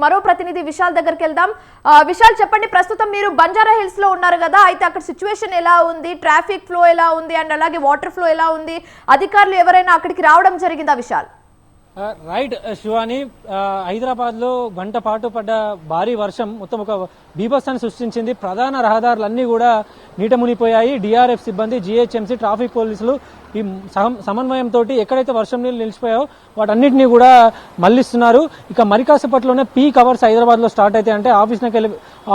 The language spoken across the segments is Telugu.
మరో ప్రతినిధి విశాల్ దగ్గరికి వెళ్దాం. విశాల్ చెప్పండి, ప్రస్తుతం మీరు బంజారా హిల్స్ లో ఉన్నారు కదా, అయితే అక్కడ సిచ్యువేషన్ ఎలా ఉంది, ట్రాఫిక్ ఫ్లో ఎలా ఉంది అండ్ అలాగే వాటర్ ఫ్లో ఎలా ఉంది, అధికారులు ఎవరైనా అక్కడికి రావడం జరిగిందా విశాల్? రైట్ శివాని, హైదరాబాద్ లో గంట పాటు పడ్డ భారీ వర్షం మొత్తం ఒక బీభత్సాన్ని సృష్టించింది. ప్రధాన రహదారులన్నీ కూడా నీట మునిగిపోయాయి. డిఆర్ఎఫ్ సిబ్బంది, జీహెచ్ఎంసీ, ట్రాఫిక్ పోలీసులు ఈ సమన్వయంతో ఎక్కడైతే వర్షం నీళ్ళు నిలిచిపోయాయో వాటన్నిటినీ కూడా మళ్లిస్తున్నారు. ఇక మరి కాసేపట్లోనే పీక్ అవర్స్ హైదరాబాద్ లో స్టార్ట్ అయితే, అంటే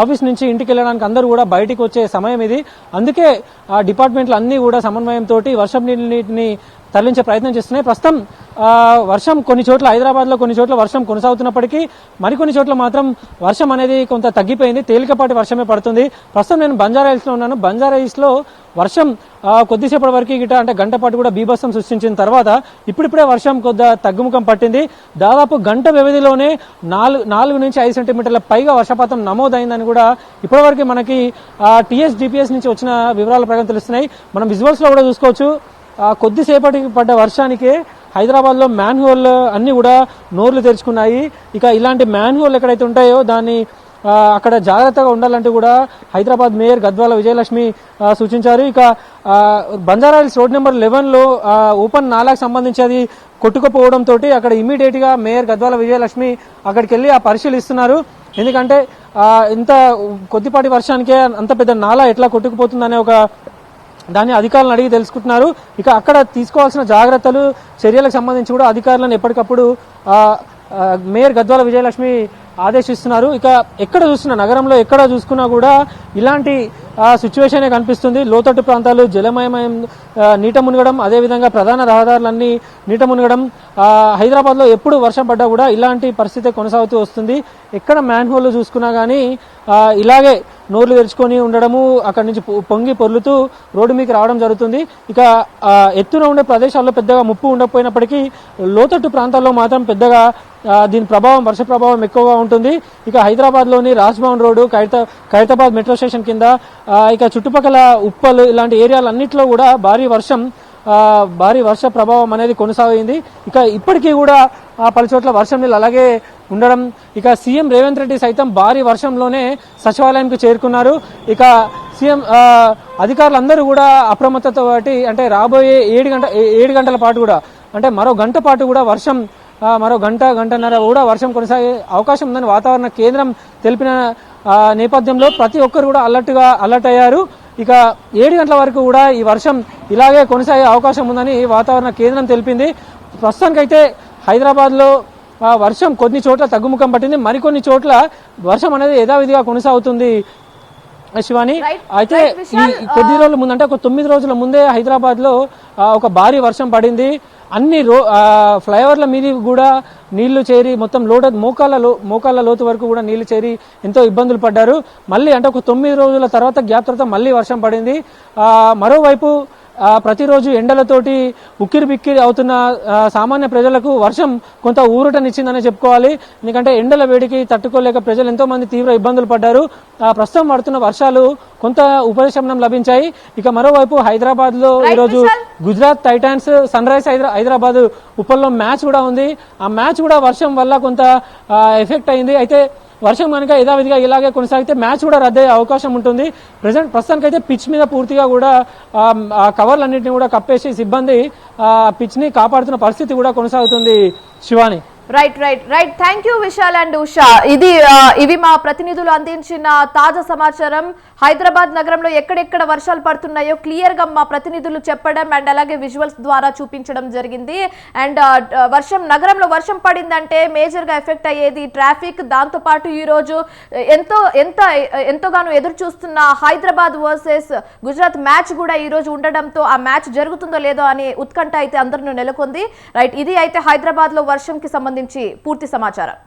ఆఫీస్ నుంచి ఇంటికి వెళ్ళడానికి అందరూ కూడా బయటికి వచ్చే సమయం ఇది. అందుకే ఆ డిపార్ట్మెంట్లు అన్ని కూడా సమన్వయంతో వర్షం నీటిని తరలించే ప్రయత్నం చేస్తున్నాయి. ప్రస్తుతం వర్షం కొన్ని చోట్ల, హైదరాబాద్ లో కొన్ని చోట్ల వర్షం కొనసాగుతున్నప్పటికీ మరికొన్ని చోట్ల మాత్రం వర్షం అనేది కొంత తగ్గిపోయింది. తేలికపాటి వర్షమే పడుతుంది. ప్రస్తుతం నేను బంజారా హిల్స్ లో ఉన్నాను. బంజారా హిల్స్ లో వర్షం కొద్దిసేపటి వరకు గిట, అంటే గంట పాటు కూడా బీభత్సం సృష్టించిన తర్వాత ఇప్పుడిప్పుడే వర్షం కొద్దిగా తగ్గుముఖం పట్టింది. దాదాపు గంట వ్యవధిలోనే 4 నుంచి 5 సెంటీమీటర్ల పైగా వర్షపాతం నమోదైందని కూడా ఇప్పటివరకు మనకి టీఎస్డిపిఎస్ నుంచి వచ్చిన వివరాల ప్రకారం తెలుస్తున్నాయి. మనం విజువల్స్ లో కూడా చూసుకోవచ్చు. కొద్దిసేపటికి పడ్డ వర్షానికే హైదరాబాద్ లో మ్యాన్ హోల్ అన్ని కూడా నోర్లు తెరుచుకున్నాయి. ఇక ఇలాంటి మ్యాన్ హోల్ ఎక్కడైతే ఉంటాయో దాన్ని అక్కడ జాగ్రత్తగా ఉండాలంటూ కూడా హైదరాబాద్ మేయర్ గద్వాల విజయలక్ష్మి సూచించారు. ఇక బంజారా హిల్స్ రోడ్ నెంబర్ 11 లో ఓపెన్ నాలాకు సంబంధించి అది కొట్టుకుపోవడంతో అక్కడ ఇమీడియట్ గా మేయర్ గద్వాల విజయలక్ష్మి అక్కడికి వెళ్లి పరిశీలిస్తున్నారు. ఎందుకంటే ఇంత కొద్దిపాటి వర్షానికే అంత పెద్ద నాలా ఎట్లా కొట్టుకుపోతుందనే ఒక దాన్ని అధికారులను అడిగి తెలుసుకుంటున్నారు. ఇక అక్కడ తీసుకోవాల్సిన జాగ్రత్తలు, చర్యలకు సంబంధించి కూడా అధికారులను ఎప్పటికప్పుడు మేయర్ గద్వాల విజయలక్ష్మి ఆదేశిస్తున్నారు. ఇక ఎక్కడ చూస్తున్నా, నగరంలో ఎక్కడ చూసుకున్నా కూడా ఇలాంటి సిచ్యువేషనే కనిపిస్తుంది. లోతట్టు ప్రాంతాలు జలమయమయం, నీట మునగడం, అదేవిధంగా ప్రధాన రహదారులన్నీ నీట మునగడం. హైదరాబాద్ లో ఎప్పుడు వర్షం పడ్డా కూడా ఇలాంటి పరిస్థితి కొనసాగుతూ వస్తుంది. ఎక్కడ మ్యాన్ హోల్ చూసుకున్నా గానీ ఇలాగే నోర్లు తెరుచుకొని ఉండడము, అక్కడి నుంచి పొంగి పొర్లుతూ రోడ్డు మీకు రావడం జరుగుతుంది. ఇక ఎత్తున ఉండే ప్రదేశాల్లో పెద్దగా ముప్పు ఉండకపోయినప్పటికీ లోతట్టు ప్రాంతాల్లో మాత్రం పెద్దగా దీని ప్రభావం, వర్ష ప్రభావం ఎక్కువగా ఉంటుంది. ఇక హైదరాబాద్ లోని Raj Bhavan road, Khairatabad metro station కింద, ఇక చుట్టుపక్కల ఉప్పల్ ఇలాంటి ఏరియాలన్నింటిలో కూడా భారీ వర్ష ప్రభావం అనేది కొనసాగింది. ఇక ఇప్పటికీ కూడా పలు చోట్ల వర్షం నీళ్ళు అలాగే ఉండడం. ఇక సీఎం రేవంత్ రెడ్డి సైతం భారీ వర్షంలోనే సచివాలయానికి చేరుకున్నారు. ఇక సీఎం అధికారులందరూ కూడా అప్రమత్తతో పాటు, అంటే రాబోయే 7 గంటల పాటు కూడా, అంటే మరో గంట పాటు కూడా వర్షం, మరో గంటన్నర కూడా వర్షం కొనసాగే అవకాశం ఉందని వాతావరణ కేంద్రం తెలిపిన నేపథ్యంలో ప్రతి ఒక్కరు కూడా అలర్ట్ అయ్యారు. ఇక 7 గంటల వరకు కూడా ఈ వర్షం ఇలాగే కొనసాగే అవకాశం ఉందని వాతావరణ కేంద్రం తెలిపింది. ప్రస్తుతానికైతే హైదరాబాద్ లో వర్షం కొన్ని చోట్ల తగ్గుముఖం పట్టింది, మరికొన్ని చోట్ల వర్షం అనేది యథావిధిగా కొనసాగుతుంది శివాని. అయితే ఈ కొద్ది రోజుల ముందు, అంటే ఒక 9 రోజుల ముందే హైదరాబాద్ లో ఒక భారీ వర్షం పడింది. అన్ని ఫ్లైఓవర్ల మీద కూడా నీళ్లు చేరి మొత్తం మోకాళ్ళ లోతు వరకు కూడా నీళ్లు చేరి ఎంతో ఇబ్బందులు పడ్డారు. మళ్ళీ అంటే ఒక 9 రోజుల తర్వాత గ్యాప్ తర్వాత మళ్ళీ వర్షం పడింది. మరోవైపు ప్రతిరోజు ఎండలతోటి ఉక్కిరి బిక్కిరి అవుతున్న సామాన్య ప్రజలకు వర్షం కొంత ఊరటనిచ్చిందనే చెప్పుకోవాలి. ఎందుకంటే ఎండల వేడికి తట్టుకోలేక ప్రజలు ఎంతో మంది తీవ్ర ఇబ్బందులు పడ్డారు. ప్రస్తుతం పడుతున్న వర్షాలు కొంత ఉపశమనం లభించాయి. ఇక మరోవైపు హైదరాబాద్ లో ఈరోజు Gujarat Titans, sunrise Hyderabad ఉప్పల్లో మ్యాచ్ కూడా ఉంది. ఆ మ్యాచ్ కూడా వర్షం వల్ల కొంత ఎఫెక్ట్ అయింది. అయితే వర్షం కనుక యథావిధిగా ఇలాగే కొనసాగితే మ్యాచ్ కూడా రద్దయ్యే అవకాశం ఉంటుంది. ప్రస్తుతానికైతే పిచ్ మీద పూర్తిగా కూడా కవర్లన్నింటినీ కూడా కప్పేసి సిబ్బంది పిచ్ ని కాపాడుతున్న పరిస్థితి కూడా కొనసాగుతుంది Shivani. Right. Thank you Vishal and Usha. ఇవి మా ప్రతినిధులు అందించిన తాజా సమాచారం. హైదరాబాద్ నగరంలో ఎక్కడెక్కడ వర్షాలు పడుతున్నాయో క్లియర్ గా మా ప్రతినిధులు చెప్పడం అండ్ అలాగే విజువల్స్ ద్వారా చూపించడం జరిగింది. అండ్ నగరంలో వర్షం పడిందంటే మేజర్ గా ఎఫెక్ట్ అయ్యేది ట్రాఫిక్. దాంతో పాటు ఈ రోజు ఎంతోగానో ఎదురు చూస్తున్న హైదరాబాద్ వర్సెస్ గుజరాత్ మ్యాచ్ కూడా ఈ రోజు ఉండడంతో ఆ మ్యాచ్ జరుగుతుందో లేదో అనే ఉత్కంఠ అయితే అందరిలో నెలకొంది. రైట్, ఇది అయితే హైదరాబాద్ లో వర్షంకి సంబంధించి పూర్తి సమాచారం.